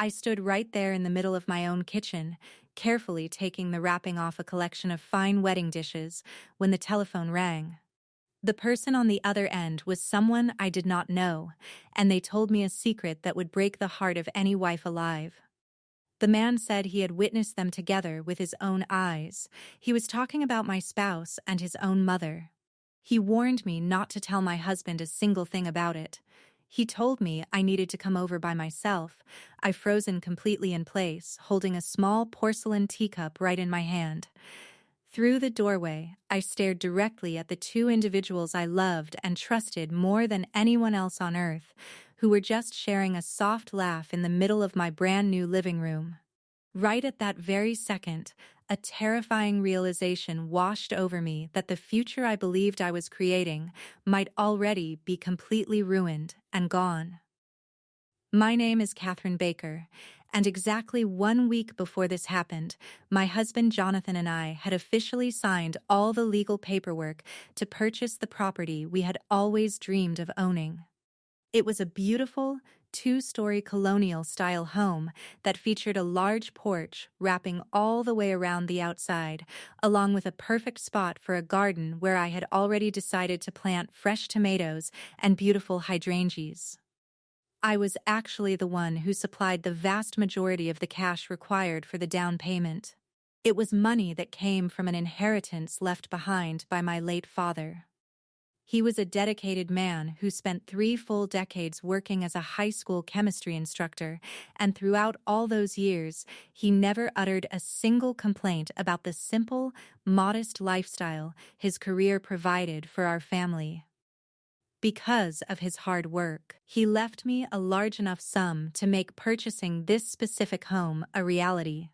I stood right there in the middle of my own kitchen, carefully taking the wrapping off a collection of fine wedding dishes, when the telephone rang. The person on the other end was someone I did not know, and they told me a secret that would break the heart of any wife alive. The man said he had witnessed them together with his own eyes. He was talking about my spouse and his own mother. He warned me not to tell my husband a single thing about it. He told me I needed to come over by myself. I frozen completely in place, holding a small porcelain teacup right in my hand. Through the doorway, I stared directly at the two individuals I loved and trusted more than anyone else on earth, who were just sharing a soft laugh in the middle of my brand new living room. Right at that very second, a terrifying realization washed over me that the future I believed I was creating might already be completely ruined and gone. My name is Catherine Baker, and exactly 1 week before this happened, my husband Jonathan and I had officially signed all the legal paperwork to purchase the property we had always dreamed of owning. It was a beautiful, two-story colonial-style home that featured a large porch wrapping all the way around the outside, along with a perfect spot for a garden where I had already decided to plant fresh tomatoes and beautiful hydrangeas. I was actually the one who supplied the vast majority of the cash required for the down payment. It was money that came from an inheritance left behind by my late father. He was a dedicated man who spent 3 full decades working as a high school chemistry instructor, and throughout all those years, he never uttered a single complaint about the simple, modest lifestyle his career provided for our family. Because of his hard work, he left me a large enough sum to make purchasing this specific home a reality.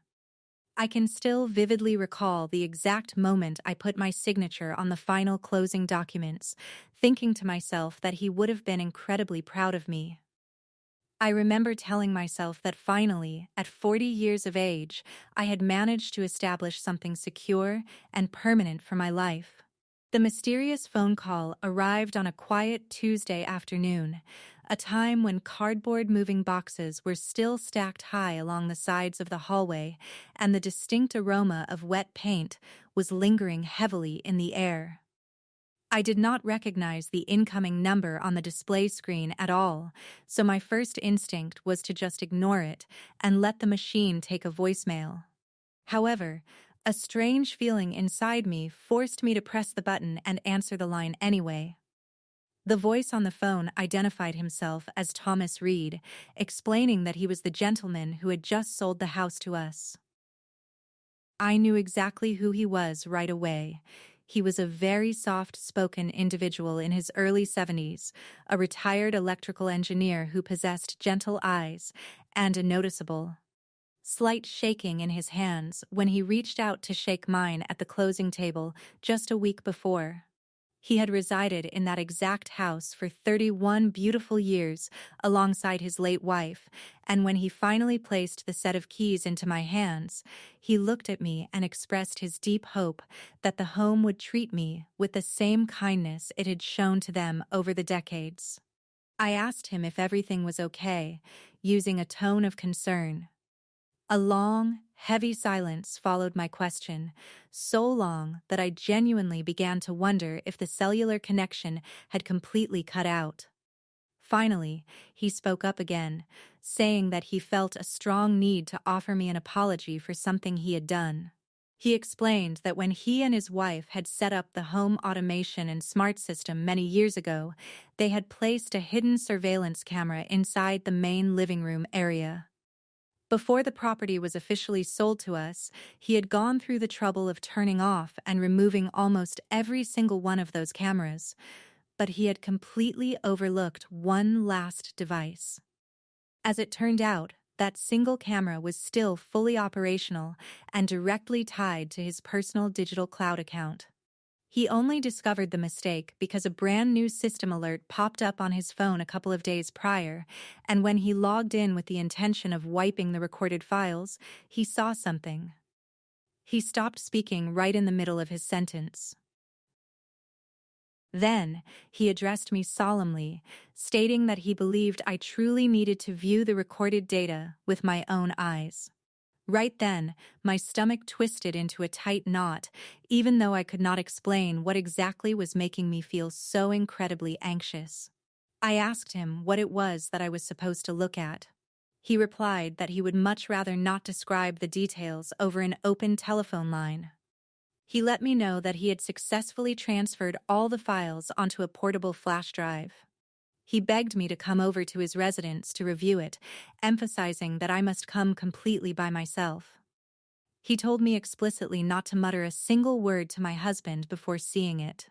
I can still vividly recall the exact moment I put my signature on the final closing documents, thinking to myself that he would have been incredibly proud of me. I remember telling myself that finally, at 40 years of age, I had managed to establish something secure and permanent for my life. The mysterious phone call arrived on a quiet Tuesday afternoon, a time when cardboard moving boxes were still stacked high along the sides of the hallway, and the distinct aroma of wet paint was lingering heavily in the air. I did not recognize the incoming number on the display screen at all, so my first instinct was to just ignore it and let the machine take a voicemail. However, a strange feeling inside me forced me to press the button and answer the line anyway. The voice on the phone identified himself as Thomas Reed, explaining that he was the gentleman who had just sold the house to us. I knew exactly who he was right away. He was a very soft-spoken individual in his early 70s, a retired electrical engineer who possessed gentle eyes and a noticeable, slight shaking in his hands when he reached out to shake mine at the closing table just a week before. He had resided in that exact house for 31 beautiful years alongside his late wife, and when he finally placed the set of keys into my hands, he looked at me and expressed his deep hope that the home would treat me with the same kindness it had shown to them over the decades. I asked him if everything was okay, using a tone of concern. A long, heavy silence followed my question, so long that I genuinely began to wonder if the cellular connection had completely cut out. Finally, he spoke up again, saying that he felt a strong need to offer me an apology for something he had done. He explained that when he and his wife had set up the home automation and smart system many years ago, they had placed a hidden surveillance camera inside the main living room area. Before the property was officially sold to us, he had gone through the trouble of turning off and removing almost every single one of those cameras, but he had completely overlooked one last device. As it turned out, that single camera was still fully operational and directly tied to his personal digital cloud account. He only discovered the mistake because a brand new system alert popped up on his phone a couple of days prior, and when he logged in with the intention of wiping the recorded files, he saw something. He stopped speaking right in the middle of his sentence. Then, he addressed me solemnly, stating that he believed I truly needed to view the recorded data with my own eyes. Right then, my stomach twisted into a tight knot, even though I could not explain what exactly was making me feel so incredibly anxious. I asked him what it was that I was supposed to look at. He replied that he would much rather not describe the details over an open telephone line. He let me know that he had successfully transferred all the files onto a portable flash drive. He begged me to come over to his residence to review it, emphasizing that I must come completely by myself. He told me explicitly not to mutter a single word to my husband before seeing it.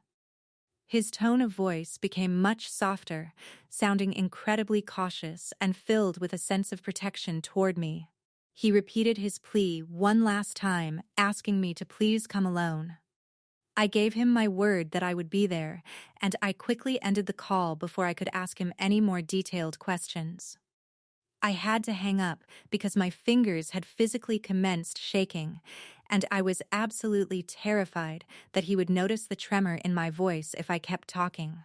His tone of voice became much softer, sounding incredibly cautious and filled with a sense of protection toward me. He repeated his plea one last time, asking me to please come alone. I gave him my word that I would be there, and I quickly ended the call before I could ask him any more detailed questions. I had to hang up because my fingers had physically commenced shaking, and I was absolutely terrified that he would notice the tremor in my voice if I kept talking.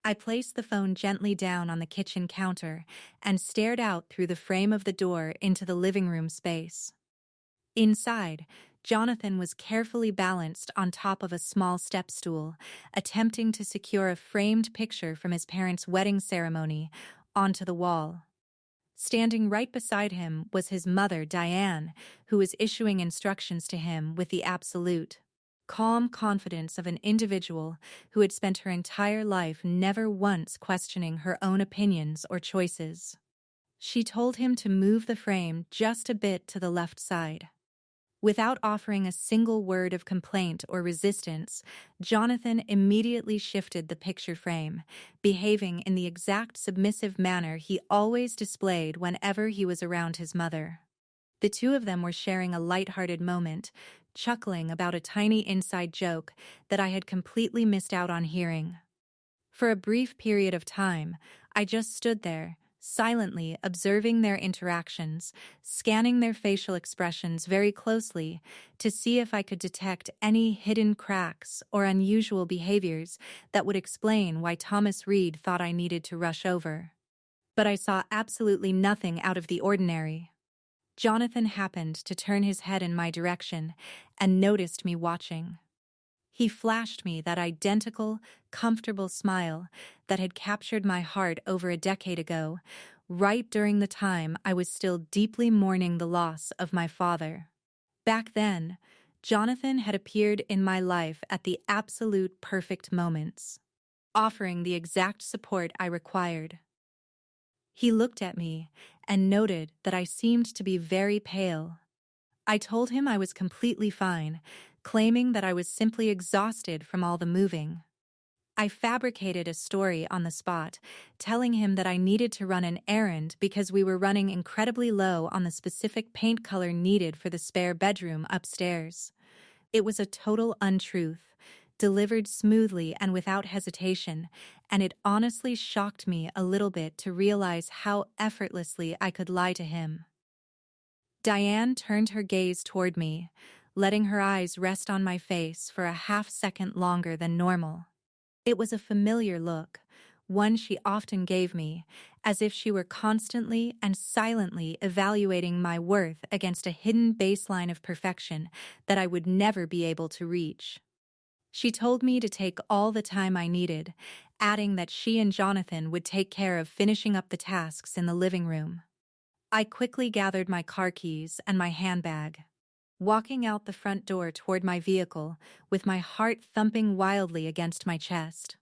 I placed the phone gently down on the kitchen counter and stared out through the frame of the door into the living room space. Inside, Jonathan was carefully balanced on top of a small step stool, attempting to secure a framed picture from his parents' wedding ceremony onto the wall. Standing right beside him was his mother, Diane, who was issuing instructions to him with the absolute, calm confidence of an individual who had spent her entire life never once questioning her own opinions or choices. She told him to move the frame just a bit to the left side. Without offering a single word of complaint or resistance, Jonathan immediately shifted the picture frame, behaving in the exact submissive manner he always displayed whenever he was around his mother. The two of them were sharing a light-hearted moment, chuckling about a tiny inside joke that I had completely missed out on hearing. For a brief period of time, I just stood there, silently observing their interactions, scanning their facial expressions very closely to see if I could detect any hidden cracks or unusual behaviors that would explain why Thomas Reed thought I needed to rush over. But I saw absolutely nothing out of the ordinary. Jonathan happened to turn his head in my direction and noticed me watching. He flashed me that identical, comfortable smile that had captured my heart over a decade ago, right during the time I was still deeply mourning the loss of my father. Back then, Jonathan had appeared in my life at the absolute perfect moments, offering the exact support I required. He looked at me and noted that I seemed to be very pale. I told him I was completely fine, claiming that I was simply exhausted from all the moving. I fabricated a story on the spot, telling him that I needed to run an errand because we were running incredibly low on the specific paint color needed for the spare bedroom upstairs. It was a total untruth, delivered smoothly and without hesitation, and it honestly shocked me a little bit to realize how effortlessly I could lie to him. Diane turned her gaze toward me, letting her eyes rest on my face for a half-second longer than normal. It was a familiar look, one she often gave me, as if she were constantly and silently evaluating my worth against a hidden baseline of perfection that I would never be able to reach. She told me to take all the time I needed, adding that she and Jonathan would take care of finishing up the tasks in the living room. I quickly gathered my car keys and my handbag. Walking out the front door toward my vehicle, with my heart thumping wildly against my chest.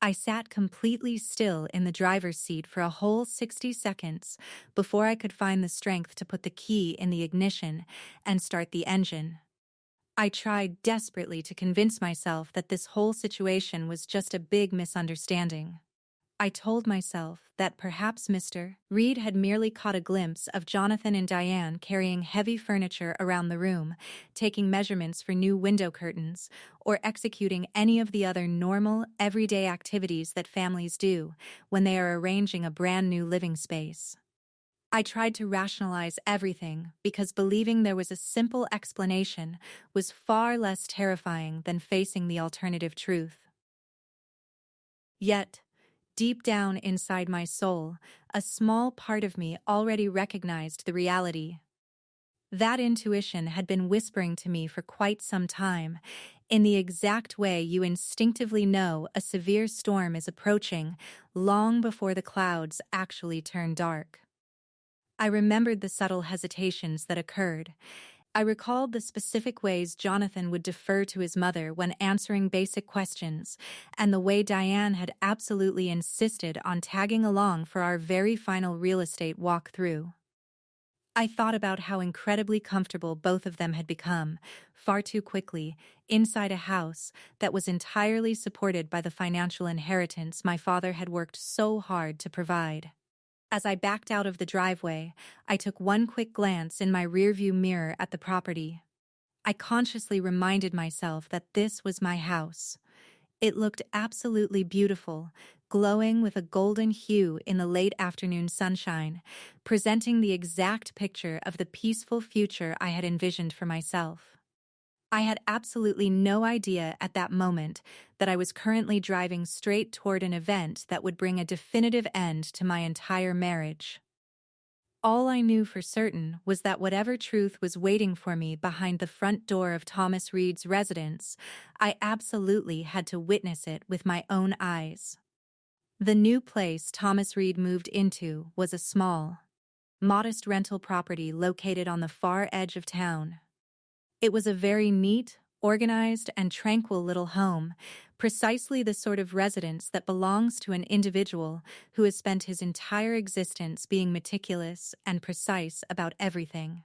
I sat completely still in the driver's seat for a whole 60 seconds before I could find the strength to put the key in the ignition and start the engine. I tried desperately to convince myself that this whole situation was just a big misunderstanding. I told myself that perhaps Mr. Reed had merely caught a glimpse of Jonathan and Diane carrying heavy furniture around the room, taking measurements for new window curtains, or executing any of the other normal, everyday activities that families do when they are arranging a brand new living space. I tried to rationalize everything because believing there was a simple explanation was far less terrifying than facing the alternative truth. Yet, deep down inside my soul, a small part of me already recognized the reality. That intuition had been whispering to me for quite some time, in the exact way you instinctively know a severe storm is approaching, long before the clouds actually turn dark. I remembered the subtle hesitations that occurred. I recalled the specific ways Jonathan would defer to his mother when answering basic questions, and the way Diane had absolutely insisted on tagging along for our very final real estate walkthrough. I thought about how incredibly comfortable both of them had become, far too quickly, inside a house that was entirely supported by the financial inheritance my father had worked so hard to provide. As I backed out of the driveway, I took one quick glance in my rearview mirror at the property. I consciously reminded myself that this was my house. It looked absolutely beautiful, glowing with a golden hue in the late afternoon sunshine, presenting the exact picture of the peaceful future I had envisioned for myself. I had absolutely no idea at that moment that I was currently driving straight toward an event that would bring a definitive end to my entire marriage. All I knew for certain was that whatever truth was waiting for me behind the front door of Thomas Reed's residence, I absolutely had to witness it with my own eyes. The new place Thomas Reed moved into was a small, modest rental property located on the far edge of town. It was a very neat, organized, and tranquil little home, precisely the sort of residence that belongs to an individual who has spent his entire existence being meticulous and precise about everything.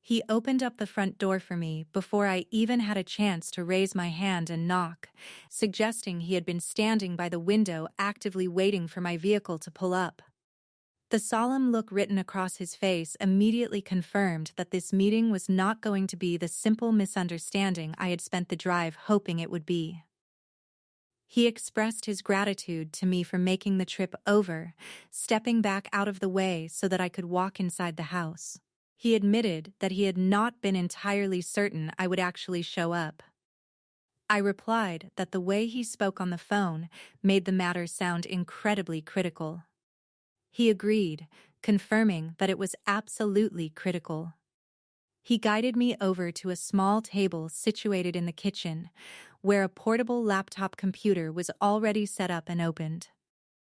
He opened up the front door for me before I even had a chance to raise my hand and knock, suggesting he had been standing by the window actively waiting for my vehicle to pull up. The solemn look written across his face immediately confirmed that this meeting was not going to be the simple misunderstanding I had spent the drive hoping it would be. He expressed his gratitude to me for making the trip over, stepping back out of the way so that I could walk inside the house. He admitted that he had not been entirely certain I would actually show up. I replied that the way he spoke on the phone made the matter sound incredibly critical. He agreed, confirming that it was absolutely critical. He guided me over to a small table situated in the kitchen, where a portable laptop computer was already set up and opened.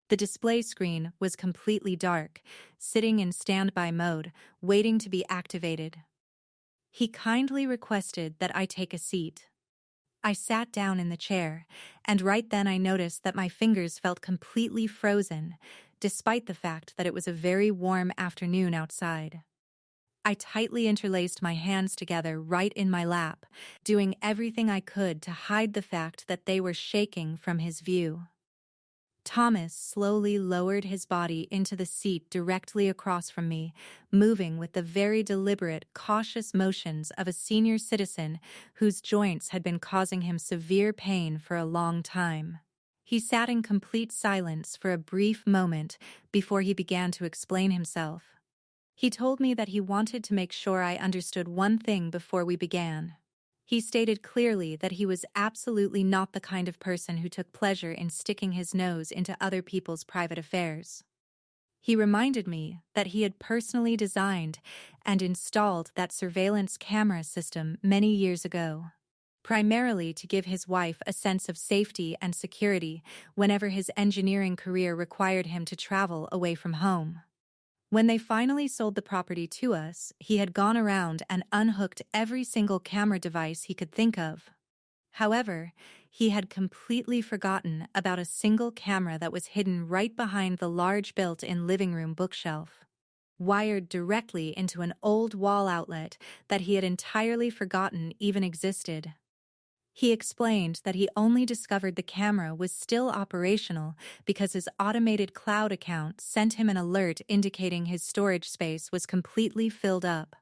The display screen was completely dark, sitting in standby mode, waiting to be activated. He kindly requested that I take a seat. I sat down in the chair, and right then I noticed that my fingers felt completely frozen, despite the fact that it was a very warm afternoon outside. I tightly interlaced my hands together right in my lap, doing everything I could to hide the fact that they were shaking from his view. Thomas slowly lowered his body into the seat directly across from me, moving with the very deliberate, cautious motions of a senior citizen whose joints had been causing him severe pain for a long time. He sat in complete silence for a brief moment before he began to explain himself. He told me that he wanted to make sure I understood one thing before we began. He stated clearly that he was absolutely not the kind of person who took pleasure in sticking his nose into other people's private affairs. He reminded me that he had personally designed and installed that surveillance camera system many years ago, primarily to give his wife a sense of safety and security whenever his engineering career required him to travel away from home. When they finally sold the property to us, he had gone around and unhooked every single camera device he could think of. However, he had completely forgotten about a single camera that was hidden right behind the large built-in living room bookshelf, wired directly into an old wall outlet that he had entirely forgotten even existed. He explained that he only discovered the camera was still operational because his automated cloud account sent him an alert indicating his storage space was completely filled up.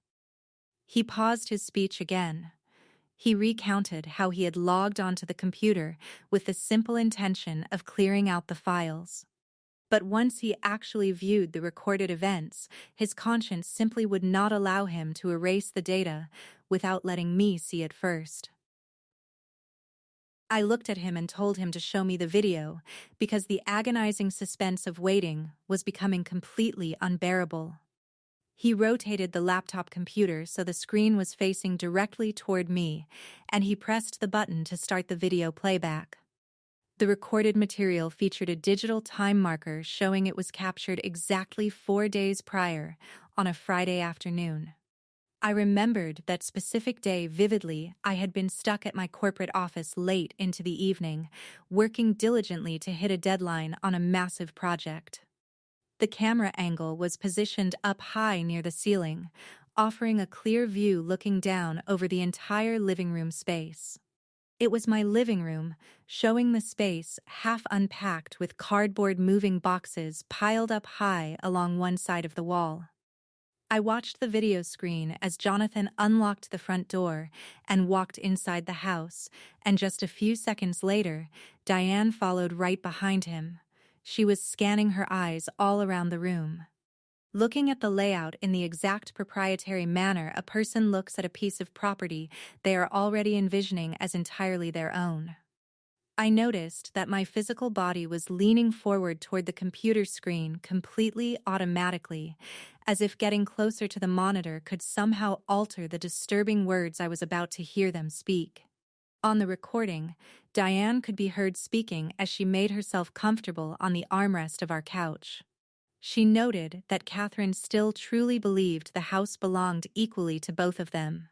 He paused his speech again. He recounted how he had logged onto the computer with the simple intention of clearing out the files. But once he actually viewed the recorded events, his conscience simply would not allow him to erase the data without letting me see it first. I looked at him and told him to show me the video because the agonizing suspense of waiting was becoming completely unbearable. He rotated the laptop computer so the screen was facing directly toward me, and he pressed the button to start the video playback. The recorded material featured a digital time marker showing it was captured exactly 4 days prior, on a Friday afternoon. I remembered that specific day vividly. I had been stuck at my corporate office late into the evening, working diligently to hit a deadline on a massive project. The camera angle was positioned up high near the ceiling, offering a clear view looking down over the entire living room space. It was my living room, showing the space half unpacked with cardboard moving boxes piled up high along one side of the wall. I watched the video screen as Jonathan unlocked the front door and walked inside the house, and just a few seconds later, Diane followed right behind him. She was scanning her eyes all around the room. Looking at the layout in the exact proprietary manner a person looks at a piece of property they are already envisioning as entirely their own. I noticed that my physical body was leaning forward toward the computer screen completely automatically, as if getting closer to the monitor could somehow alter the disturbing words I was about to hear them speak. On the recording, Diane could be heard speaking as she made herself comfortable on the armrest of our couch. She noted that Catherine still truly believed the house belonged equally to both of them.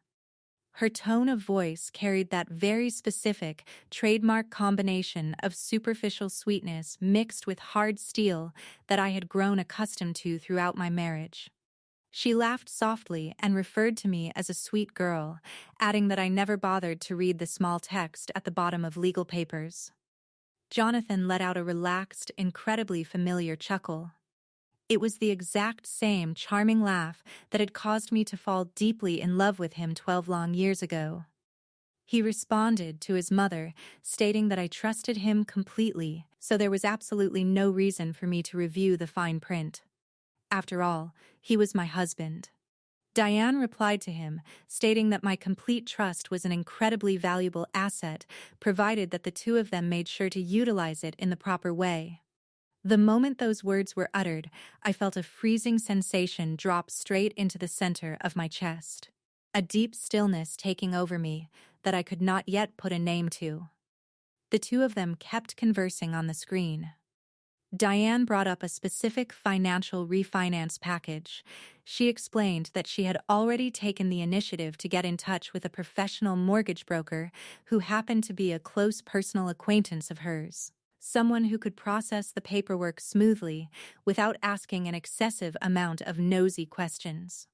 Her tone of voice carried that very specific, trademark combination of superficial sweetness mixed with hard steel that I had grown accustomed to throughout my marriage. She laughed softly and referred to me as a sweet girl, adding that I never bothered to read the small text at the bottom of legal papers. Jonathan let out a relaxed, incredibly familiar chuckle. It was the exact same charming laugh that had caused me to fall deeply in love with him 12 long years ago. He responded to his mother, stating that I trusted him completely, so there was absolutely no reason for me to review the fine print. After all, he was my husband. Diane replied to him, stating that my complete trust was an incredibly valuable asset, provided that the two of them made sure to utilize it in the proper way. The moment those words were uttered, I felt a freezing sensation drop straight into the center of my chest. A deep stillness taking over me that I could not yet put a name to. The two of them kept conversing on the screen. Diane brought up a specific financial refinance package. She explained that she had already taken the initiative to get in touch with a professional mortgage broker who happened to be a close personal acquaintance of hers. Someone who could process the paperwork smoothly without asking an excessive amount of nosy questions.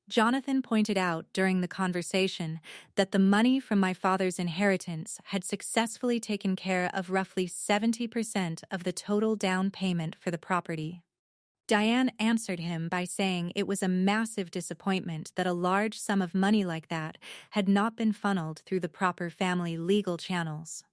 Jonathan pointed out during the conversation that the money from my father's inheritance had successfully taken care of roughly 70% of the total down payment for the property. Diane answered him by saying it was a massive disappointment that a large sum of money like that had not been funneled through the proper family legal channels.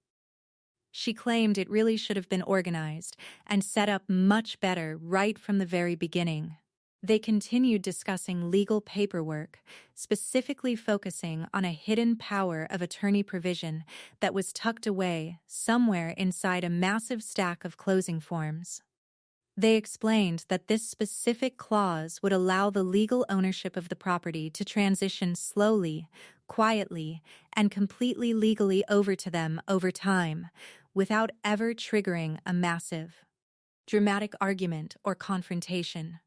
She claimed it really should have been organized and set up much better right from the very beginning. They continued discussing legal paperwork, specifically focusing on a hidden power of attorney provision that was tucked away somewhere inside a massive stack of closing forms. They explained that this specific clause would allow the legal ownership of the property to transition slowly, quietly, and completely legally over to them over time, without ever triggering a massive, dramatic argument or confrontation.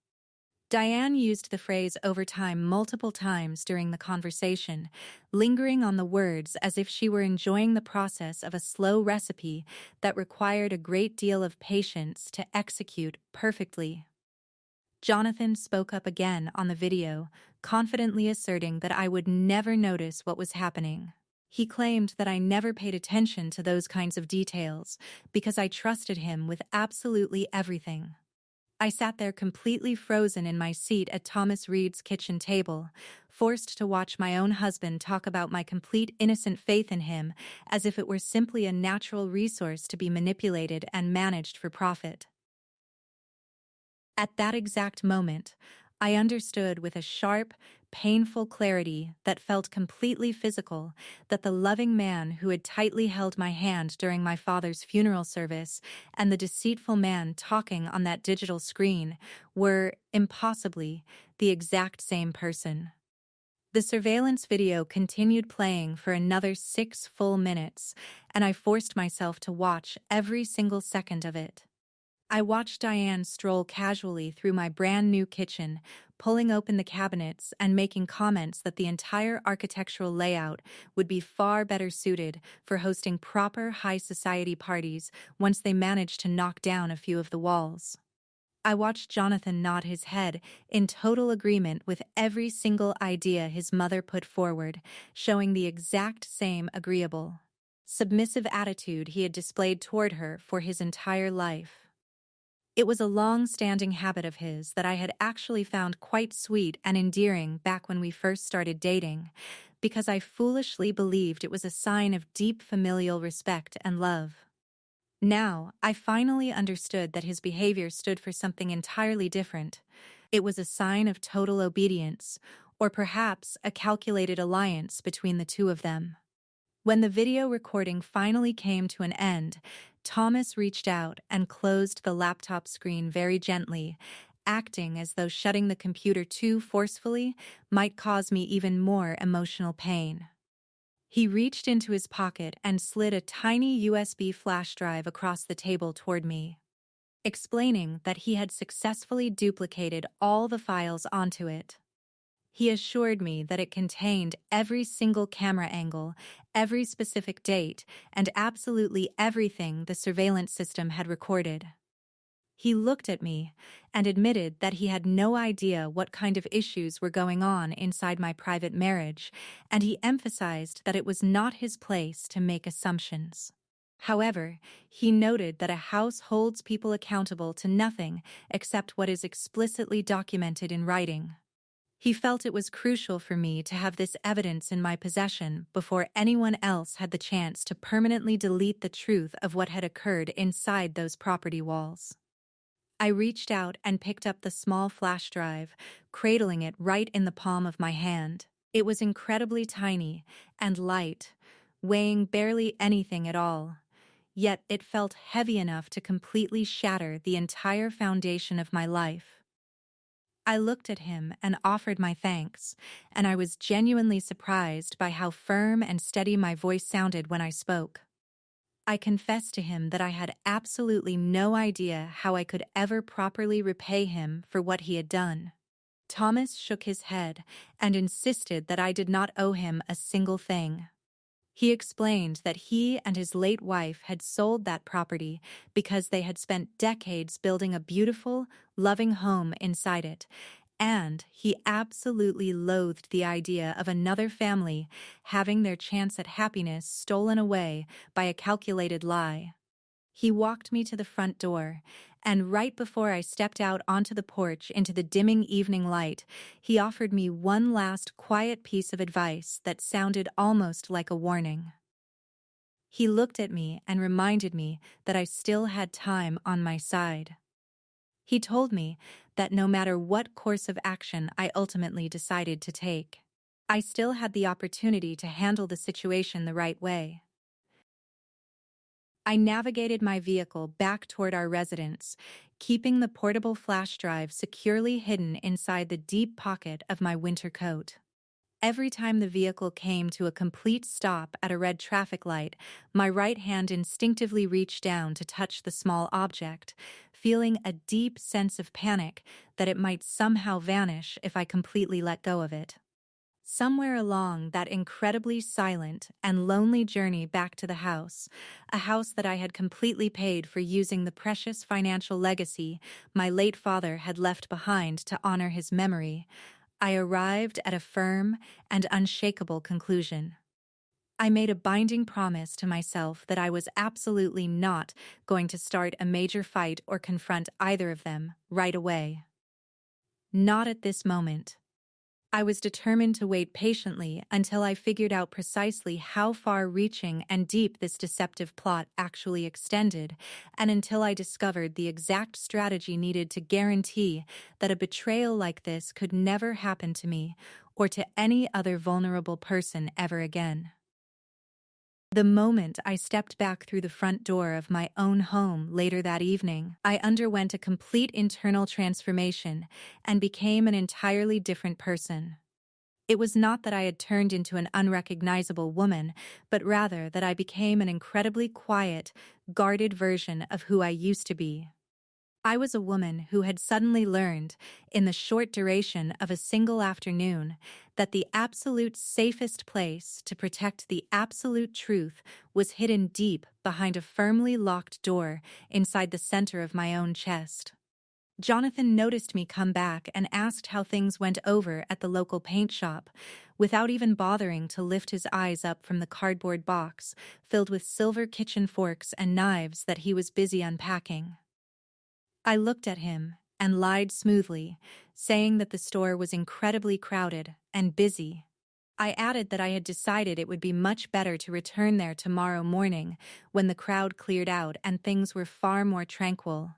Diane used the phrase over time multiple times during the conversation, lingering on the words as if she were enjoying the process of a slow recipe that required a great deal of patience to execute perfectly. Jonathan spoke up again on the video, confidently asserting that I would never notice what was happening. He claimed that I never paid attention to those kinds of details because I trusted him with absolutely everything. I sat there completely frozen in my seat at Thomas Reed's kitchen table, forced to watch my own husband talk about my complete innocent faith in him as if it were simply a natural resource to be manipulated and managed for profit. At that exact moment, I understood with a sharp, painful clarity that felt completely physical, that the loving man who had tightly held my hand during my father's funeral service and the deceitful man talking on that digital screen were, impossibly, the exact same person. The surveillance video continued playing for another 6 full minutes, and I forced myself to watch every single second of it. I watched Diane stroll casually through my brand new kitchen, pulling open the cabinets and making comments that the entire architectural layout would be far better suited for hosting proper high society parties once they managed to knock down a few of the walls. I watched Jonathan nod his head in total agreement with every single idea his mother put forward, showing the exact same agreeable, submissive attitude he had displayed toward her for his entire life. It was a long-standing habit of his that I had actually found quite sweet and endearing back when we first started dating, because I foolishly believed it was a sign of deep familial respect and love. Now, I finally understood that his behavior stood for something entirely different. It was a sign of total obedience, or perhaps a calculated alliance between the two of them. When the video recording finally came to an end, Thomas reached out and closed the laptop screen very gently, acting as though shutting the computer too forcefully might cause me even more emotional pain. He reached into his pocket and slid a tiny USB flash drive across the table toward me, explaining that he had successfully duplicated all the files onto it. He assured me that it contained every single camera angle, every specific date, and absolutely everything the surveillance system had recorded. He looked at me and admitted that he had no idea what kind of issues were going on inside my private marriage, and he emphasized that it was not his place to make assumptions. However, he noted that a house holds people accountable to nothing except what is explicitly documented in writing. He felt it was crucial for me to have this evidence in my possession before anyone else had the chance to permanently delete the truth of what had occurred inside those property walls. I reached out and picked up the small flash drive, cradling it right in the palm of my hand. It was incredibly tiny and light, weighing barely anything at all. Yet it felt heavy enough to completely shatter the entire foundation of my life. I looked at him and offered my thanks, and I was genuinely surprised by how firm and steady my voice sounded when I spoke. I confessed to him that I had absolutely no idea how I could ever properly repay him for what he had done. Thomas shook his head and insisted that I did not owe him a single thing. He explained that he and his late wife had sold that property because they had spent decades building a beautiful, loving home inside it, and he absolutely loathed the idea of another family having their chance at happiness stolen away by a calculated lie. He walked me to the front door, and right before I stepped out onto the porch into the dimming evening light, he offered me one last quiet piece of advice that sounded almost like a warning. He looked at me and reminded me that I still had time on my side. He told me that no matter what course of action I ultimately decided to take, I still had the opportunity to handle the situation the right way. I navigated my vehicle back toward our residence, keeping the portable flash drive securely hidden inside the deep pocket of my winter coat. Every time the vehicle came to a complete stop at a red traffic light, my right hand instinctively reached down to touch the small object, feeling a deep sense of panic that it might somehow vanish if I completely let go of it. Somewhere along that incredibly silent and lonely journey back to the house, a house that I had completely paid for using the precious financial legacy my late father had left behind to honor his memory, I arrived at a firm and unshakable conclusion. I made a binding promise to myself that I was absolutely not going to start a major fight or confront either of them right away. Not at this moment. I was determined to wait patiently until I figured out precisely how far-reaching and deep this deceptive plot actually extended, and until I discovered the exact strategy needed to guarantee that a betrayal like this could never happen to me or to any other vulnerable person ever again. The moment I stepped back through the front door of my own home later that evening, I underwent a complete internal transformation and became an entirely different person. It was not that I had turned into an unrecognizable woman, but rather that I became an incredibly quiet, guarded version of who I used to be. I was a woman who had suddenly learned, in the short duration of a single afternoon, that the absolute safest place to protect the absolute truth was hidden deep behind a firmly locked door inside the center of my own chest. Jonathan noticed me come back and asked how things went over at the local paint shop, without even bothering to lift his eyes up from the cardboard box filled with silver kitchen forks and knives that he was busy unpacking. I looked at him and lied smoothly, saying that the store was incredibly crowded and busy. I added that I had decided it would be much better to return there tomorrow morning when the crowd cleared out and things were far more tranquil.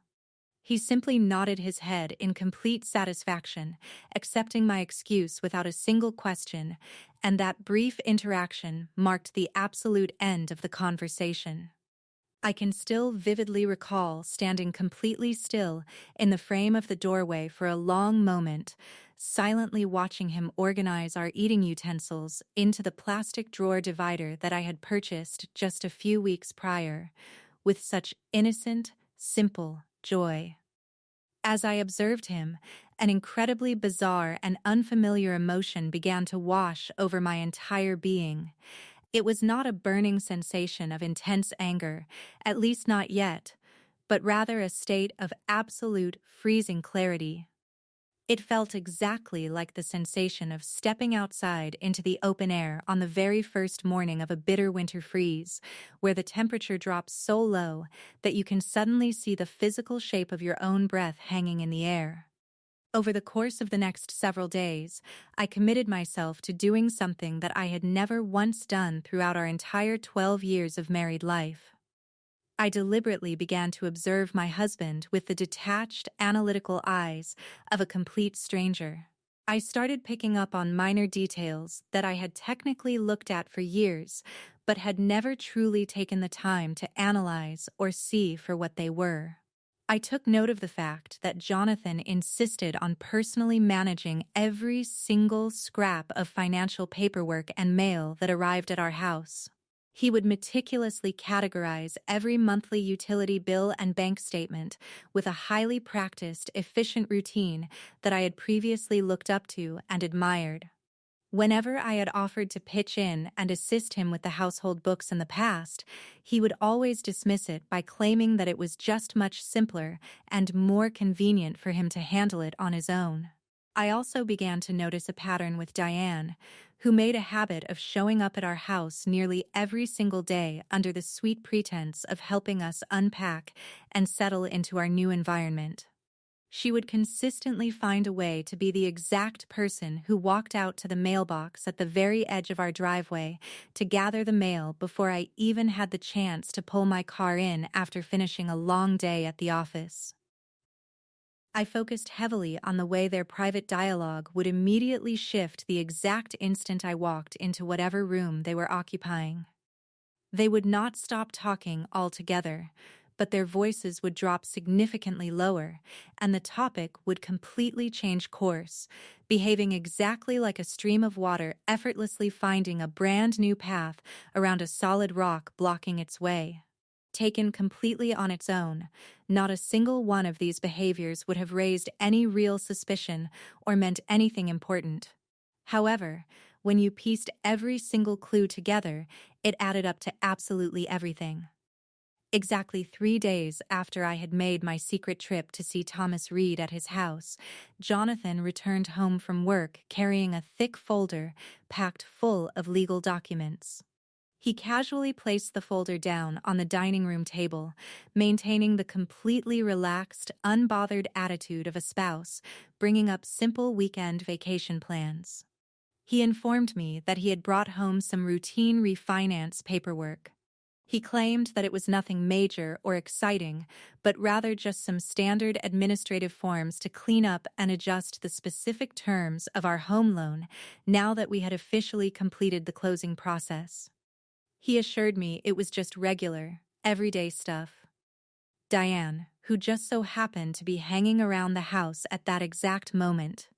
He simply nodded his head in complete satisfaction, accepting my excuse without a single question, and that brief interaction marked the absolute end of the conversation. I can still vividly recall standing completely still in the frame of the doorway for a long moment, silently watching him organize our eating utensils into the plastic drawer divider that I had purchased just a few weeks prior, with such innocent, simple joy. As I observed him, an incredibly bizarre and unfamiliar emotion began to wash over my entire being. It was not a burning sensation of intense anger, at least not yet, but rather a state of absolute, freezing clarity. It felt exactly like the sensation of stepping outside into the open air on the very first morning of a bitter winter freeze, where the temperature drops so low that you can suddenly see the physical shape of your own breath hanging in the air. Over the course of the next several days, I committed myself to doing something that I had never once done throughout our entire 12 years of married life. I deliberately began to observe my husband with the detached, analytical eyes of a complete stranger. I started picking up on minor details that I had technically looked at for years, but had never truly taken the time to analyze or see for what they were. I took note of the fact that Jonathan insisted on personally managing every single scrap of financial paperwork and mail that arrived at our house. He would meticulously categorize every monthly utility bill and bank statement with a highly practiced, efficient routine that I had previously looked up to and admired. Whenever I had offered to pitch in and assist him with the household books in the past, he would always dismiss it by claiming that it was just much simpler and more convenient for him to handle it on his own. I also began to notice a pattern with Diane, who made a habit of showing up at our house nearly every single day under the sweet pretense of helping us unpack and settle into our new environment. She would consistently find a way to be the exact person who walked out to the mailbox at the very edge of our driveway to gather the mail before I even had the chance to pull my car in after finishing a long day at the office. I focused heavily on the way their private dialogue would immediately shift the exact instant I walked into whatever room they were occupying. They would not stop talking altogether, but their voices would drop significantly lower, and the topic would completely change course, behaving exactly like a stream of water effortlessly finding a brand new path around a solid rock blocking its way. Taken completely on its own, not a single one of these behaviors would have raised any real suspicion or meant anything important. However, when you pieced every single clue together, it added up to absolutely everything. Exactly 3 days after I had made my secret trip to see Thomas Reed at his house, Jonathan returned home from work carrying a thick folder packed full of legal documents. He casually placed the folder down on the dining room table, maintaining the completely relaxed, unbothered attitude of a spouse, bringing up simple weekend vacation plans. He informed me that he had brought home some routine refinance paperwork. He claimed that it was nothing major or exciting, but rather just some standard administrative forms to clean up and adjust the specific terms of our home loan now that we had officially completed the closing process. He assured me it was just regular, everyday stuff. Diane, who just so happened to be hanging around the house at that exact moment,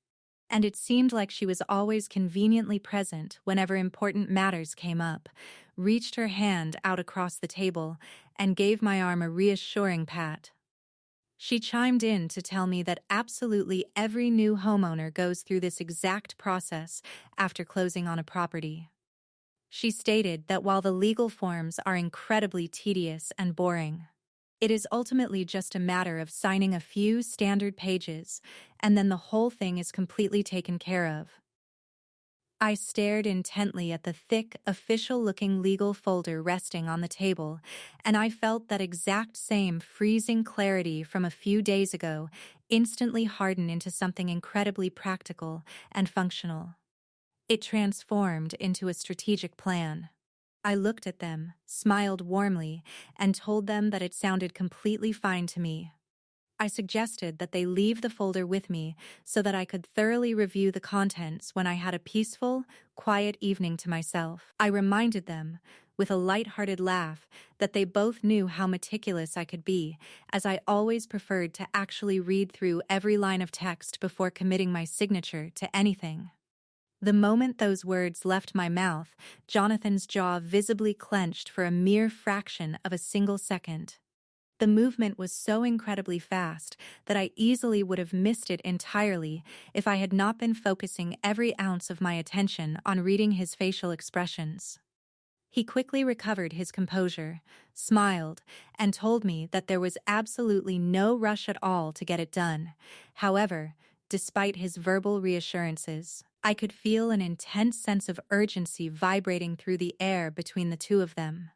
and it seemed like she was always conveniently present whenever important matters came up, reached her hand out across the table and gave my arm a reassuring pat. She chimed in to tell me that absolutely every new homeowner goes through this exact process after closing on a property. She stated that while the legal forms are incredibly tedious and boring, it is ultimately just a matter of signing a few standard pages, and then the whole thing is completely taken care of. I stared intently at the thick, official-looking legal folder resting on the table, and I felt that exact same freezing clarity from a few days ago instantly harden into something incredibly practical and functional. It transformed into a strategic plan. I looked at them, smiled warmly, and told them that it sounded completely fine to me. I suggested that they leave the folder with me so that I could thoroughly review the contents when I had a peaceful, quiet evening to myself. I reminded them, with a light-hearted laugh, that they both knew how meticulous I could be, as I always preferred to actually read through every line of text before committing my signature to anything. The moment those words left my mouth, Jonathan's jaw visibly clenched for a mere fraction of a single second. The movement was so incredibly fast that I easily would have missed it entirely if I had not been focusing every ounce of my attention on reading his facial expressions. He quickly recovered his composure, smiled, and told me that there was absolutely no rush at all to get it done. However, despite his verbal reassurances, I could feel an intense sense of urgency vibrating through the air between the two of them.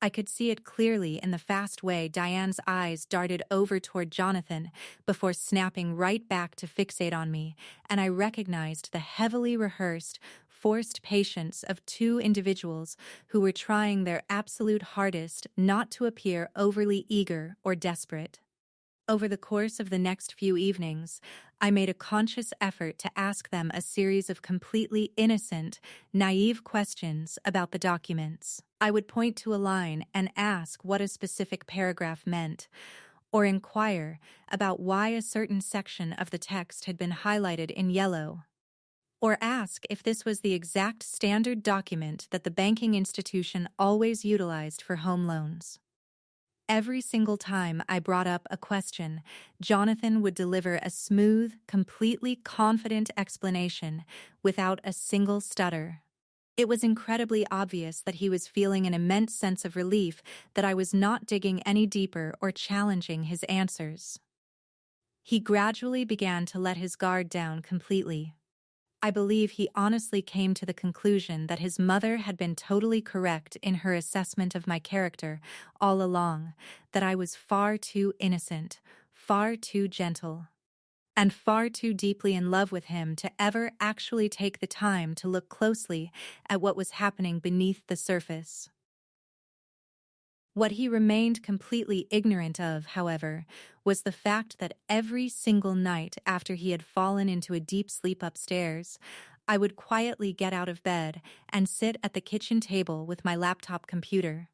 I could see it clearly in the fast way Diane's eyes darted over toward Jonathan before snapping right back to fixate on me, and I recognized the heavily rehearsed, forced patience of two individuals who were trying their absolute hardest not to appear overly eager or desperate. Over the course of the next few evenings, I made a conscious effort to ask them a series of completely innocent, naive questions about the documents. I would point to a line and ask what a specific paragraph meant, or inquire about why a certain section of the text had been highlighted in yellow, or ask if this was the exact standard document that the banking institution always utilized for home loans. Every single time I brought up a question, Jonathan would deliver a smooth, completely confident explanation without a single stutter. It was incredibly obvious that he was feeling an immense sense of relief that I was not digging any deeper or challenging his answers. He gradually began to let his guard down completely. I believe he honestly came to the conclusion that his mother had been totally correct in her assessment of my character all along, that I was far too innocent, far too gentle, and far too deeply in love with him to ever actually take the time to look closely at what was happening beneath the surface. What he remained completely ignorant of, however, was the fact that every single night after he had fallen into a deep sleep upstairs, I would quietly get out of bed and sit at the kitchen table with my laptop computer,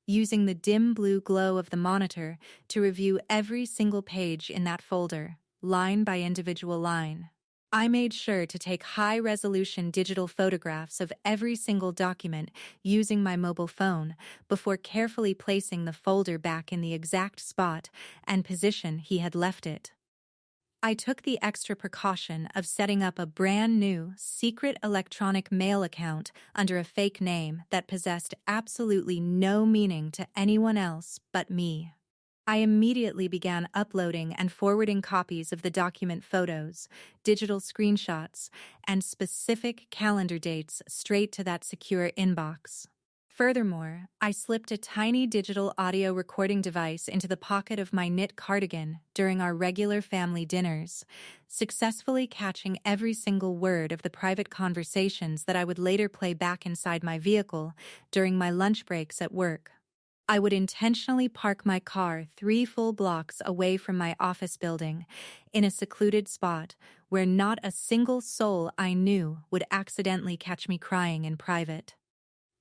using the dim blue glow of the monitor to review every single page in that folder, line by individual line. I made sure to take high-resolution digital photographs of every single document using my mobile phone before carefully placing the folder back in the exact spot and position he had left it. I took the extra precaution of setting up a brand new, secret electronic mail account under a fake name that possessed absolutely no meaning to anyone else but me. I immediately began uploading and forwarding copies of the document photos, digital screenshots, and specific calendar dates straight to that secure inbox. Furthermore, I slipped a tiny digital audio recording device into the pocket of my knit cardigan during our regular family dinners, successfully catching every single word of the private conversations that I would later play back inside my vehicle during my lunch breaks at work. I would intentionally park my car 3 full blocks away from my office building, in a secluded spot where not a single soul I knew would accidentally catch me crying in private.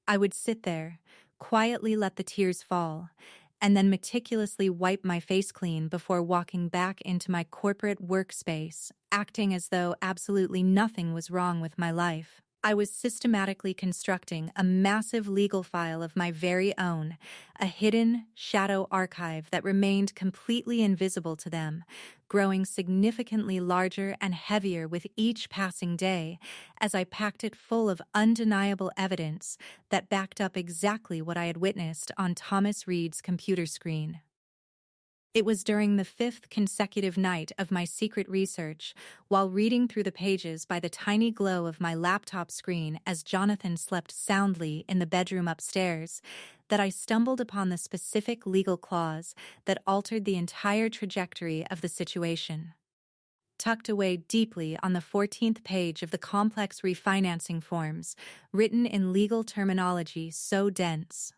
I would sit there, quietly let the tears fall, and then meticulously wipe my face clean before walking back into my corporate workspace, acting as though absolutely nothing was wrong with my life. I was systematically constructing a massive legal file of my very own, a hidden shadow archive that remained completely invisible to them, growing significantly larger and heavier with each passing day as I packed it full of undeniable evidence that backed up exactly what I had witnessed on Thomas Reed's computer screen. It was during the 5th consecutive night of my secret research, while reading through the pages by the tiny glow of my laptop screen as Jonathan slept soundly in the bedroom upstairs, that I stumbled upon the specific legal clause that altered the entire trajectory of the situation. Tucked away deeply on the 14th page of the complex refinancing forms, written in legal terminology so dense,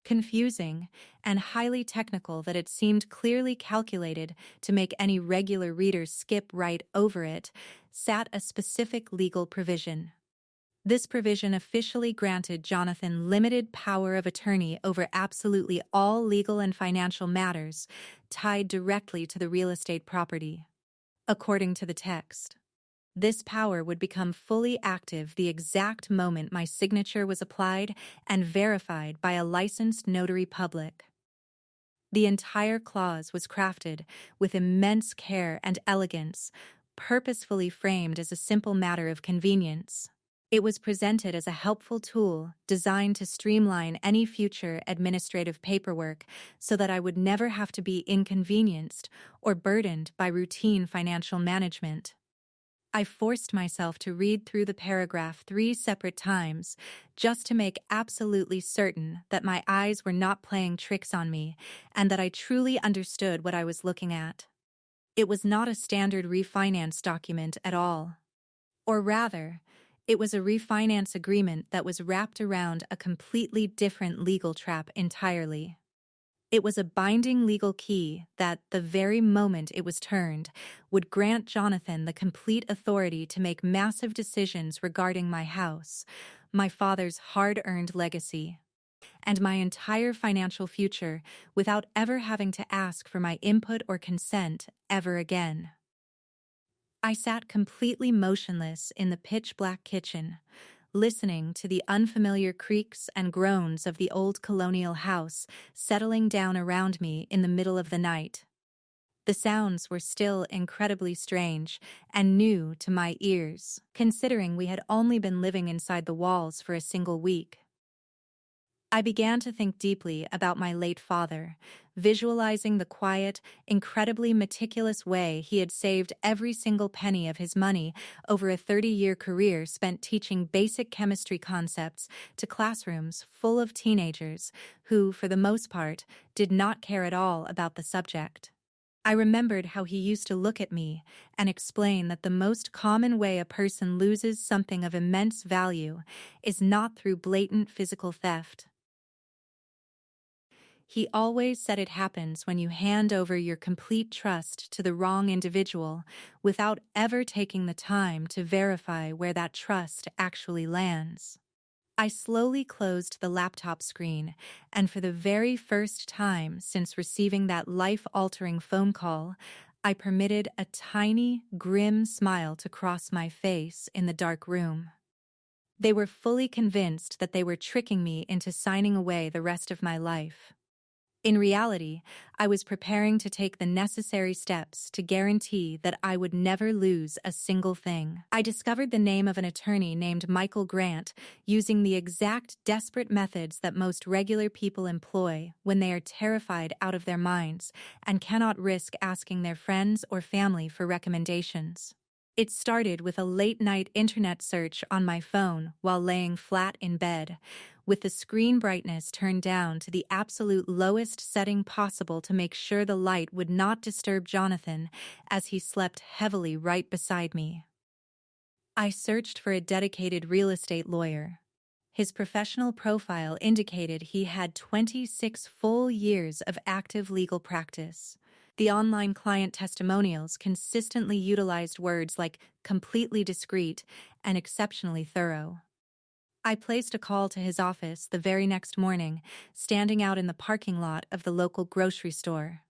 confusing, and highly technical that it seemed clearly calculated to make any regular reader skip right over it, sat a specific legal provision. This provision officially granted Jonathan limited power of attorney over absolutely all legal and financial matters tied directly to the real estate property. According to the text, this power would become fully active the exact moment my signature was applied and verified by a licensed notary public. The entire clause was crafted with immense care and elegance, purposefully framed as a simple matter of convenience. It was presented as a helpful tool designed to streamline any future administrative paperwork so that I would never have to be inconvenienced or burdened by routine financial management. I forced myself to read through the paragraph 3 separate times, just to make absolutely certain that my eyes were not playing tricks on me and that I truly understood what I was looking at. It was not a standard refinance document at all. Or rather, it was a refinance agreement that was wrapped around a completely different legal trap entirely. It was a binding legal key that, the very moment it was turned, would grant Jonathan the complete authority to make massive decisions regarding my house, my father's hard-earned legacy, and my entire financial future without ever having to ask for my input or consent ever again. I sat completely motionless in the pitch-black kitchen, listening to the unfamiliar creaks and groans of the old colonial house settling down around me in the middle of the night. The sounds were still incredibly strange and new to my ears, considering we had only been living inside the walls for a single week. I began to think deeply about my late father, visualizing the quiet, incredibly meticulous way he had saved every single penny of his money over a 30-year career spent teaching basic chemistry concepts to classrooms full of teenagers who, for the most part, did not care at all about the subject. I remembered how he used to look at me and explain that the most common way a person loses something of immense value is not through blatant physical theft. He always said it happens when you hand over your complete trust to the wrong individual without ever taking the time to verify where that trust actually lands. I slowly closed the laptop screen, and for the very first time since receiving that life-altering phone call, I permitted a tiny, grim smile to cross my face in the dark room. They were fully convinced that they were tricking me into signing away the rest of my life. In reality, I was preparing to take the necessary steps to guarantee that I would never lose a single thing. I discovered the name of an attorney named Michael Grant using the exact desperate methods that most regular people employ when they are terrified out of their minds and cannot risk asking their friends or family for recommendations. It started with a late-night internet search on my phone while laying flat in bed, with the screen brightness turned down to the absolute lowest setting possible to make sure the light would not disturb Jonathan as he slept heavily right beside me. I searched for a dedicated real estate lawyer. His professional profile indicated he had 26 full years of active legal practice. The online client testimonials consistently utilized words like completely discreet and exceptionally thorough. I placed a call to his office the very next morning, standing out in the parking lot of the local grocery store.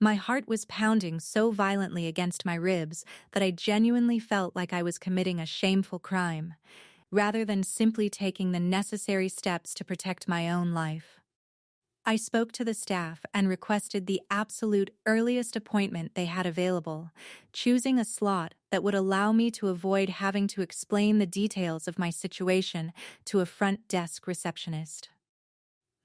My heart was pounding so violently against my ribs that I genuinely felt like I was committing a shameful crime, rather than simply taking the necessary steps to protect my own life. I spoke to the staff and requested the absolute earliest appointment they had available, choosing a slot that would allow me to avoid having to explain the details of my situation to a front desk receptionist.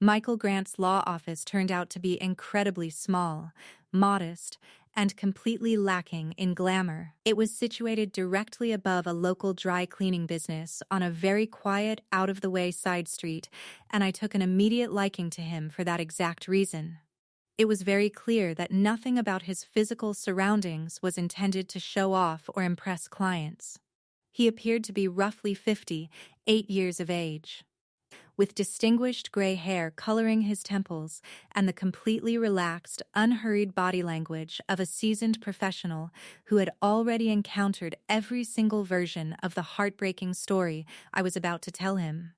Michael Grant's law office turned out to be incredibly small, modest, and completely lacking in glamour. It was situated directly above a local dry cleaning business on a very quiet, out-of-the-way side street, and I took an immediate liking to him for that exact reason. It was very clear that nothing about his physical surroundings was intended to show off or impress clients. He appeared to be roughly 50, 8 years of age, with distinguished gray hair coloring his temples and the completely relaxed, unhurried body language of a seasoned professional who had already encountered every single version of the heartbreaking story I was about to tell him.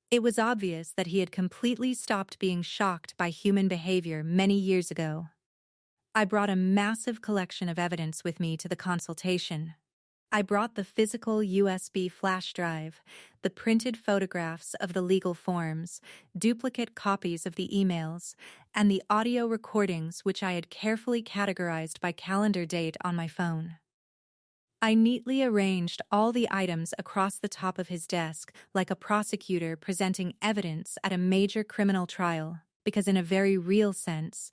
It was obvious that he had completely stopped being shocked by human behavior many years ago. I brought a massive collection of evidence with me to the consultation. I brought the physical USB flash drive, the printed photographs of the legal forms, duplicate copies of the emails, and the audio recordings which I had carefully categorized by calendar date on my phone. I neatly arranged all the items across the top of his desk like a prosecutor presenting evidence at a major criminal trial, because in a very real sense,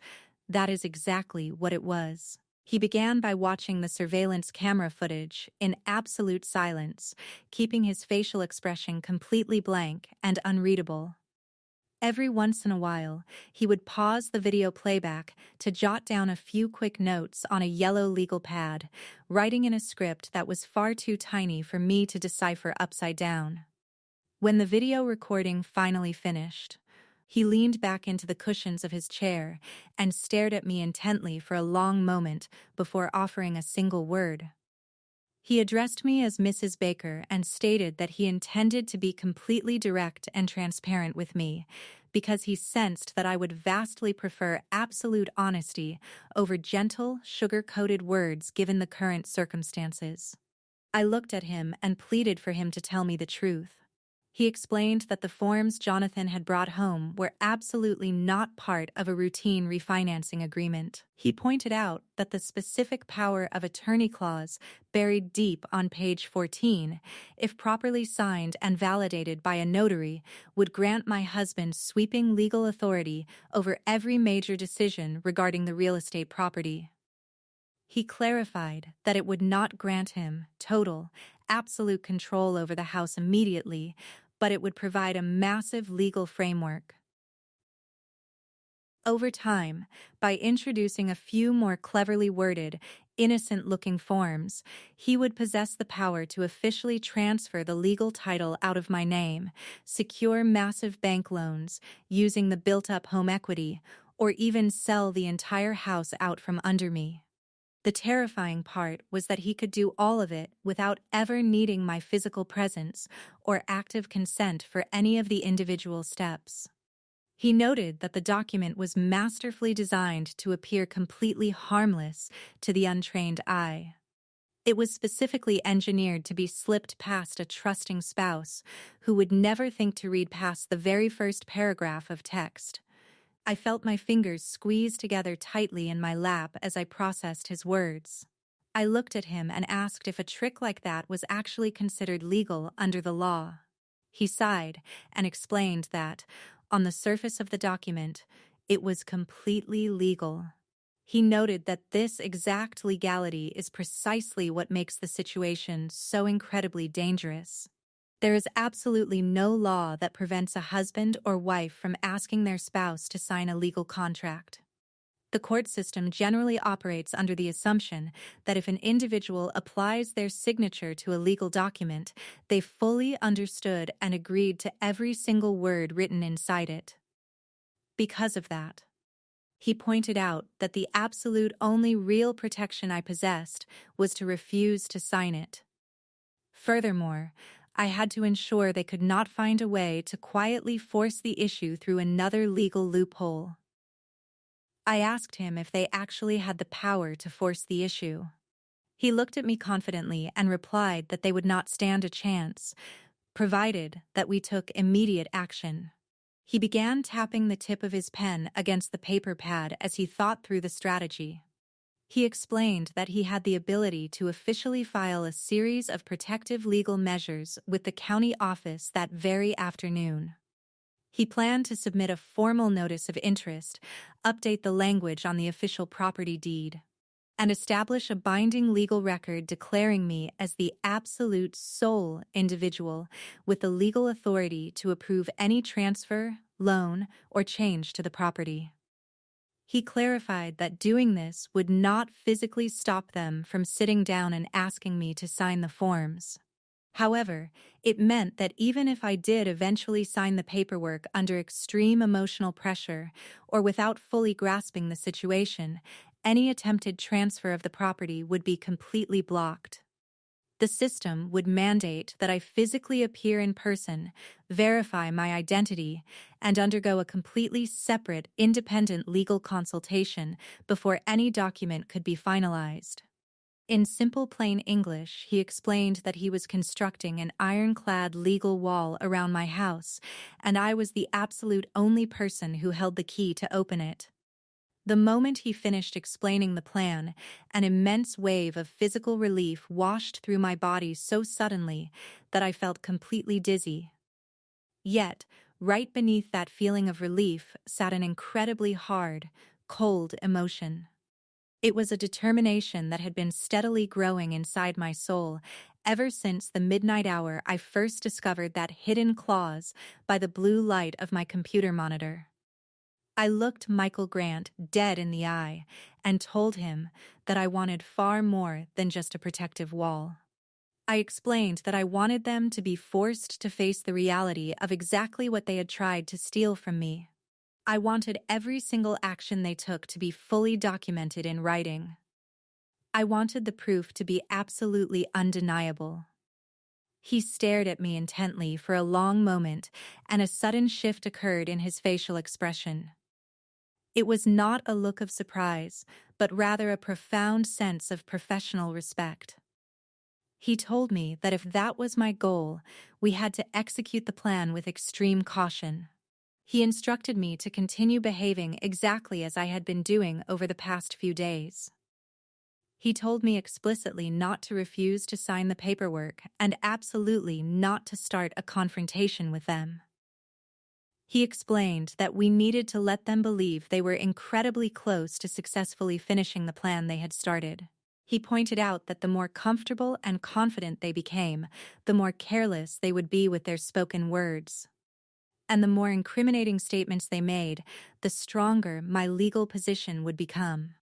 that is exactly what it was. He began by watching the surveillance camera footage in absolute silence, keeping his facial expression completely blank and unreadable. Every once in a while, he would pause the video playback to jot down a few quick notes on a yellow legal pad, writing in a script that was far too tiny for me to decipher upside down. When the video recording finally finished, he leaned back into the cushions of his chair and stared at me intently for a long moment before offering a single word. He addressed me as Mrs. Baker and stated that he intended to be completely direct and transparent with me, because he sensed that I would vastly prefer absolute honesty over gentle, sugar-coated words given the current circumstances. I looked at him and pleaded for him to tell me the truth. He explained that the forms Jonathan had brought home were absolutely not part of a routine refinancing agreement. He pointed out that the specific power of attorney clause buried deep on page 14, if properly signed and validated by a notary, would grant my husband sweeping legal authority over every major decision regarding the real estate property. He clarified that it would not grant him total, absolute control over the house immediately, but it would provide a massive legal framework. Over time, by introducing a few more cleverly worded, innocent-looking forms, he would possess the power to officially transfer the legal title out of my name, secure massive bank loans using the built-up home equity, or even sell the entire house out from under me. The terrifying part was that he could do all of it without ever needing my physical presence or active consent for any of the individual steps. He noted that the document was masterfully designed to appear completely harmless to the untrained eye. It was specifically engineered to be slipped past a trusting spouse who would never think to read past the very first paragraph of text. I felt my fingers squeeze together tightly in my lap as I processed his words. I looked at him and asked if a trick like that was actually considered legal under the law. He sighed and explained that, on the surface of the document, it was completely legal. He noted that this exact legality is precisely what makes the situation so incredibly dangerous. There is absolutely no law that prevents a husband or wife from asking their spouse to sign a legal contract. The court system generally operates under the assumption that if an individual applies their signature to a legal document, they fully understood and agreed to every single word written inside it. Because of that, he pointed out that the absolute only real protection I possessed was to refuse to sign it. Furthermore, I had to ensure they could not find a way to quietly force the issue through another legal loophole. I asked him if they actually had the power to force the issue. He looked at me confidently and replied that they would not stand a chance, provided that we took immediate action. He began tapping the tip of his pen against the paper pad as he thought through the strategy. He explained that he had the ability to officially file a series of protective legal measures with the county office that very afternoon. He planned to submit a formal notice of interest, update the language on the official property deed, and establish a binding legal record declaring me as the absolute sole individual with the legal authority to approve any transfer, loan, or change to the property. He clarified that doing this would not physically stop them from sitting down and asking me to sign the forms. However, it meant that even if I did eventually sign the paperwork under extreme emotional pressure or without fully grasping the situation, any attempted transfer of the property would be completely blocked. The system would mandate that I physically appear in person, verify my identity, and undergo a completely separate, independent legal consultation before any document could be finalized. In simple plain English, he explained that he was constructing an ironclad legal wall around my house, and I was the absolute only person who held the key to open it. The moment he finished explaining the plan, an immense wave of physical relief washed through my body so suddenly that I felt completely dizzy. Yet, right beneath that feeling of relief sat an incredibly hard, cold emotion. It was a determination that had been steadily growing inside my soul ever since the midnight hour I first discovered that hidden clause by the blue light of my computer monitor. I looked Michael Grant dead in the eye and told him that I wanted far more than just a protective wall. I explained that I wanted them to be forced to face the reality of exactly what they had tried to steal from me. I wanted every single action they took to be fully documented in writing. I wanted the proof to be absolutely undeniable. He stared at me intently for a long moment, and a sudden shift occurred in his facial expression. It was not a look of surprise, but rather a profound sense of professional respect. He told me that if that was my goal, we had to execute the plan with extreme caution. He instructed me to continue behaving exactly as I had been doing over the past few days. He told me explicitly not to refuse to sign the paperwork and absolutely not to start a confrontation with them. He explained that we needed to let them believe they were incredibly close to successfully finishing the plan they had started. He pointed out that the more comfortable and confident they became, the more careless they would be with their spoken words. And the more incriminating statements they made, the stronger my legal position would become.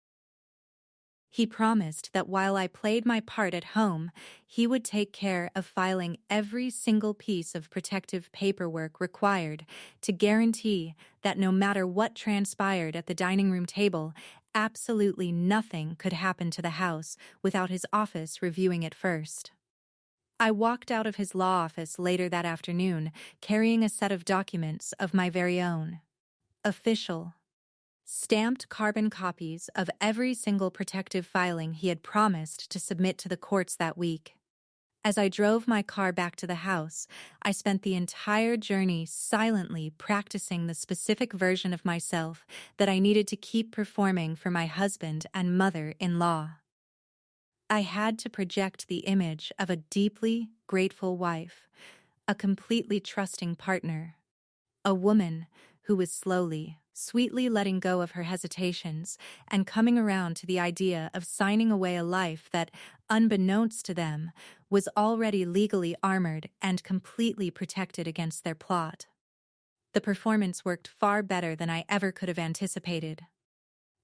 He promised that while I played my part at home, he would take care of filing every single piece of protective paperwork required to guarantee that no matter what transpired at the dining room table, absolutely nothing could happen to the house without his office reviewing it first. I walked out of his law office later that afternoon, carrying a set of documents of my very own. Official, stamped carbon copies of every single protective filing he had promised to submit to the courts that week. As I drove my car back to the house, I spent the entire journey silently practicing the specific version of myself that I needed to keep performing for my husband and mother-in-law. I had to project the image of a deeply grateful wife, a completely trusting partner, a woman who was slowly, sweetly letting go of her hesitations and coming around to the idea of signing away a life that, unbeknownst to them, was already legally armored and completely protected against their plot. The performance worked far better than I ever could have anticipated.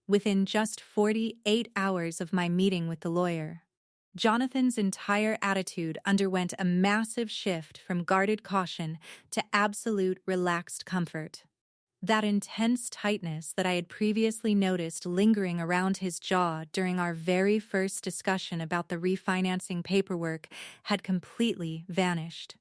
Within just 48 hours of my meeting with the lawyer, Jonathan's entire attitude underwent a massive shift from guarded caution to absolute relaxed comfort. That intense tightness that I had previously noticed lingering around his jaw during our very first discussion about the refinancing paperwork had completely vanished.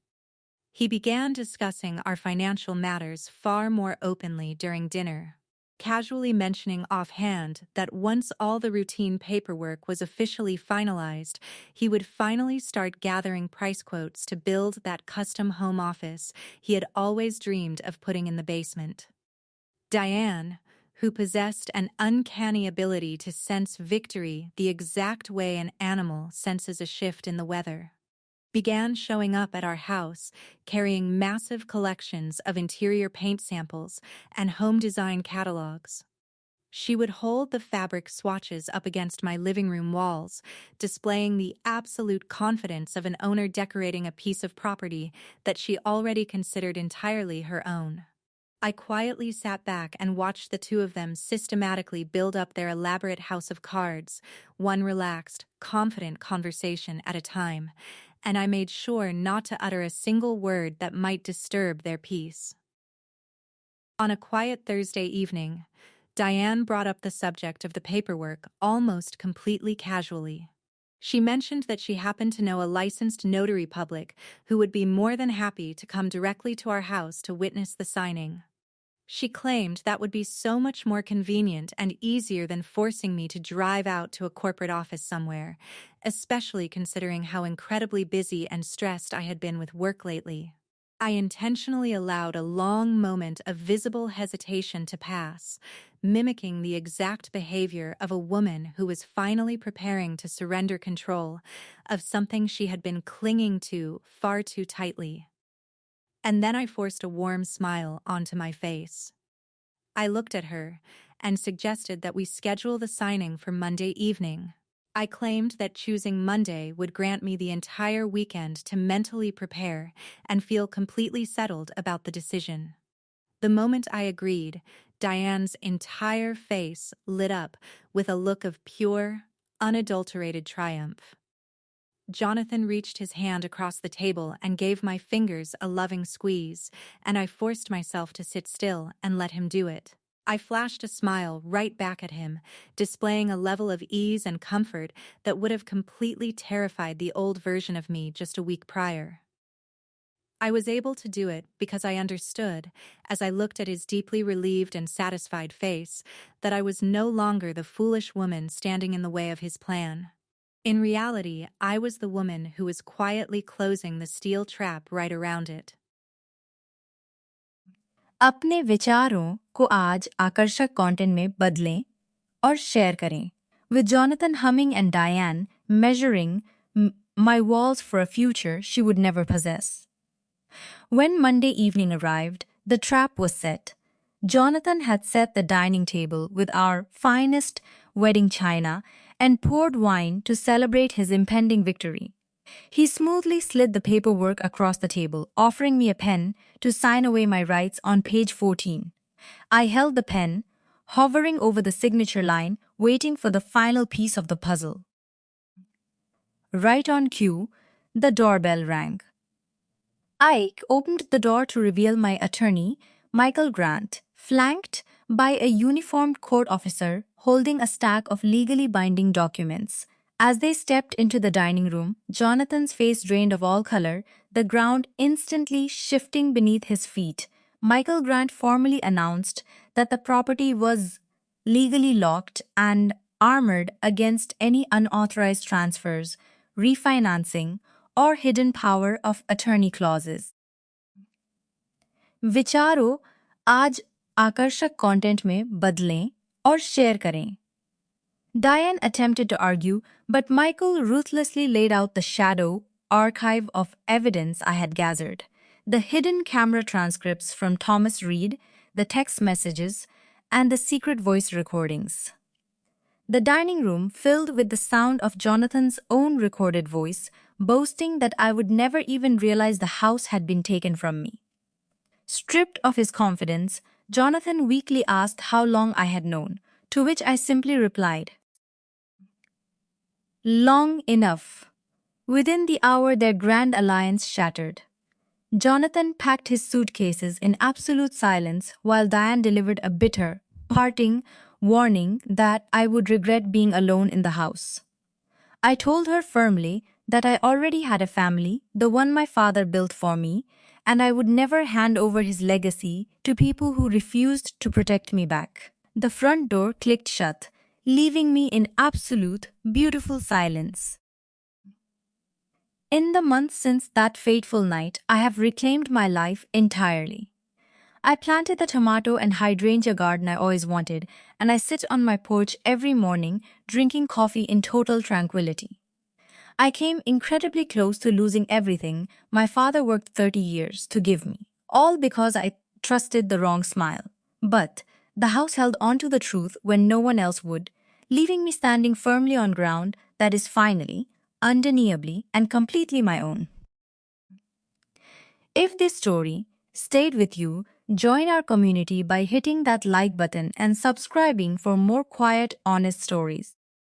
He began discussing our financial matters far more openly during dinner, casually mentioning offhand that once all the routine paperwork was officially finalized, he would finally start gathering price quotes to build that custom home office he had always dreamed of putting in the basement. Diane, who possessed an uncanny ability to sense victory the exact way an animal senses a shift in the weather, began showing up at our house carrying massive collections of interior paint samples and home design catalogs. She would hold the fabric swatches up against my living room walls, displaying the absolute confidence of an owner decorating a piece of property that she already considered entirely her own. I quietly sat back and watched the two of them systematically build up their elaborate house of cards, one relaxed, confident conversation at a time, and I made sure not to utter a single word that might disturb their peace. On a quiet Thursday evening, Diane brought up the subject of the paperwork almost completely casually. She mentioned that she happened to know a licensed notary public who would be more than happy to come directly to our house to witness the signing. She claimed that would be so much more convenient and easier than forcing me to drive out to a corporate office somewhere, especially considering how incredibly busy and stressed I had been with work lately. I intentionally allowed a long moment of visible hesitation to pass, mimicking the exact behavior of a woman who was finally preparing to surrender control of something she had been clinging to far too tightly. And then I forced a warm smile onto my face. I looked at her and suggested that we schedule the signing for Monday evening. I claimed that choosing Monday would grant me the entire weekend to mentally prepare and feel completely settled about the decision. The moment I agreed, Diane's entire face lit up with a look of pure, unadulterated triumph. Jonathan reached his hand across the table and gave my fingers a loving squeeze, and I forced myself to sit still and let him do it. I flashed a smile right back at him, displaying a level of ease and comfort that would have completely terrified the old version of me just a week prior. I was able to do it because I understood, as I looked at his deeply relieved and satisfied face, that I was no longer the foolish woman standing in the way of his plan. In reality, I was the woman who was quietly closing the steel trap right around it. अपने विचारों को आज आकर्षक content में बदलें और share करें. With Jonathan humming and Diane measuring my walls for a future she would never possess. When Monday evening arrived, the trap was set. Jonathan had set the dining table with our finest wedding china and poured wine to celebrate his impending victory. He smoothly slid the paperwork across the table, offering me a pen to sign away my rights on page 14. I held the pen, hovering over the signature line, waiting for the final piece of the puzzle. Right on cue, the doorbell rang. Ike opened the door to reveal my attorney, Michael Grant, flanked by a uniformed court officer holding a stack of legally binding documents. As they stepped into the dining room, Jonathan's face drained of all color, the ground instantly shifting beneath his feet. Michael Grant formally announced that the property was legally locked and armored against any unauthorized transfers, refinancing, or hidden power of attorney clauses. विचारों आज आकर्षक content में बदलें और share करें. Diane attempted to argue, but Michael ruthlessly laid out the shadow archive of evidence I had gathered. The hidden camera transcripts from Thomas Reed, the text messages, and the secret voice recordings. The dining room filled with the sound of Jonathan's own recorded voice, boasting that I would never even realize the house had been taken from me. Stripped of his confidence, Jonathan weakly asked how long I had known, to which I simply replied, "Long enough." Within the hour, their grand alliance shattered. Jonathan packed his suitcases in absolute silence while Diane delivered a bitter, parting warning that I would regret being alone in the house. I told her firmly that I already had a family, the one my father built for me, and I would never hand over his legacy to people who refused to protect me back. The front door clicked shut, leaving me in absolute, beautiful silence. In the months since that fateful night, I have reclaimed my life entirely. I planted the tomato and hydrangea garden I always wanted, and I sit on my porch every morning drinking coffee in total tranquility. I came incredibly close to losing everything my father worked 30 years to give me, all because I trusted the wrong smile. But the house held on to the truth when no one else would, leaving me standing firmly on ground that is finally, undeniably, and completely my own. If this story stayed with you, join our community by hitting that like button and subscribing for more quiet, honest stories.